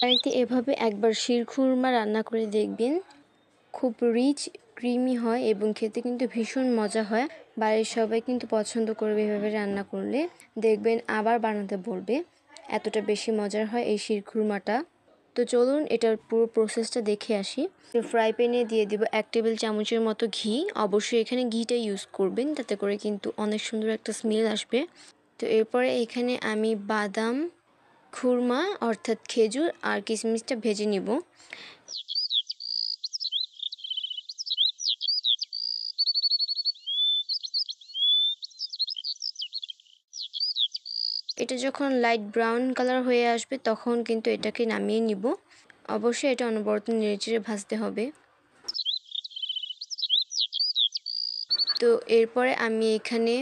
বাড়িতে এভাবে একবার শিরখুরমা রান্না করে দেখবেন। খুব রিচ, ক্রিমি হয় এবং খেতে কিন্তু ভীষণ মজা হয়। বাড়ির সবাই কিন্তু পছন্দ করবে এভাবে রান্না করলে। দেখবেন আবার বানাতে বলবে, এতটা বেশি মজার হয় এই শিরখুরমাটা। তো চলুন এটার পুরো প্রসেসটা দেখে আসি। তো ফ্রাই প্যানে দিয়ে দিব 1 টেবিল চামচের মতো ঘি। অবশ্যই এখানে ঘিটা ইউজ করবেন, তাতে করে কিন্তু অনেক সুন্দর একটা স্মেল আসবে। তো এরপরে এখানে আমি বাদাম, খুরমা অর্থাৎ খেজুর আর কিশমিশটা ভেজে নিব। এটা যখন লাইট ব্রাউন কালার হয়ে আসবে তখন কিন্তু এটাকে নামিয়ে নিব। অবশ্যই এটা অনবরত নেড়েচেড়ে ভাজতে হবে। তো এরপরে আমি এখানে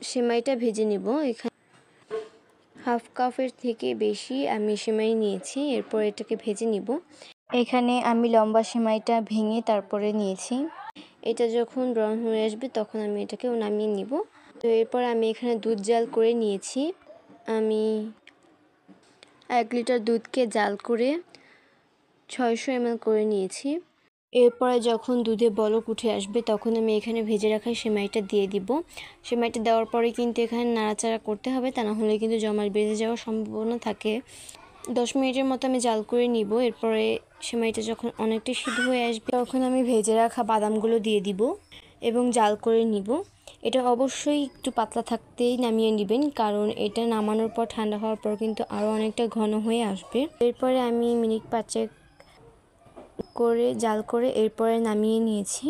সেমাইটা ভেজে নিব। এখানে হাফ কাপের থেকে বেশি আমি সেমাই নিয়েছি। এরপর এটাকে ভেজে নিব। এখানে আমি লম্বা সেমাইটা ভেঙে তারপরে নিয়েছি। এটা যখন ব্রাউন হয়ে আসবে তখন আমি এটাকেও নামিয়ে নিব। তো এরপর আমি এখানে দুধ জাল করে নিয়েছি। আমি 1 লিটার দুধকে জাল করে 600 ml করে নিয়েছি। এরপরে যখন দুধে বলক উঠে আসবে তখন আমি এখানে ভেজে রাখা সেমাইটা দিয়ে দিব। সেমাইটা দেওয়ার পরে কিন্তু এখানে নাড়াচাড়া করতে হবে, তা না হলে কিন্তু জমাট বেঁধে যাওয়ার সম্ভাবনা থাকে। 10 মিনিটের মতো আমি জাল করে নিব। এরপরে সেমাইটা যখন অনেকটা সিদ্ধ হয়ে আসবে তখন আমি ভেজে রাখা বাদামগুলো দিয়ে দিব এবং জাল করে নিব। এটা অবশ্যই একটু পাতলা থাকতেই নামিয়ে নেবেন, কারণ এটা নামানোর পর ঠান্ডা হওয়ার পর কিন্তু আরও অনেকটা ঘন হয়ে আসবে। এরপরে আমি মিনিট 5 করে জাল করে এরপরে নামিয়ে নিয়েছি।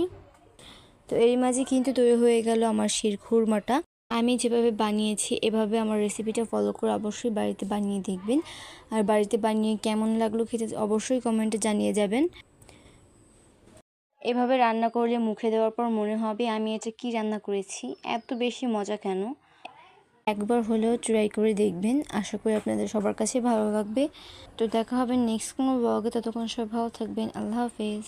তো এর মাঝে কিন্তু তৈরি হয়ে গেল আমার শিরখুরমাটা। আমি যেভাবে বানিয়েছি এভাবে আমার রেসিপিটা ফলো করে অবশ্যই বাড়িতে বানিয়ে দেখবেন। আর বাড়িতে বানিয়ে কেমন লাগলো খেতে অবশ্যই কমেন্টে জানিয়ে যাবেন। এভাবে রান্না করলে মুখে দেওয়ার পর মনে হবে আমি এটা কি রান্না করেছি, এত বেশি মজা কেন। একবার হলেও ট্রাই করে দেখবেন। আশা করি আপনাদের সবার কাছে ভালো লাগবে। তো দেখা হবে নেক্সট কোনো ব্লগে। ততক্ষণ সবাই ভালো থাকবেন। আল্লাহ হাফেজ।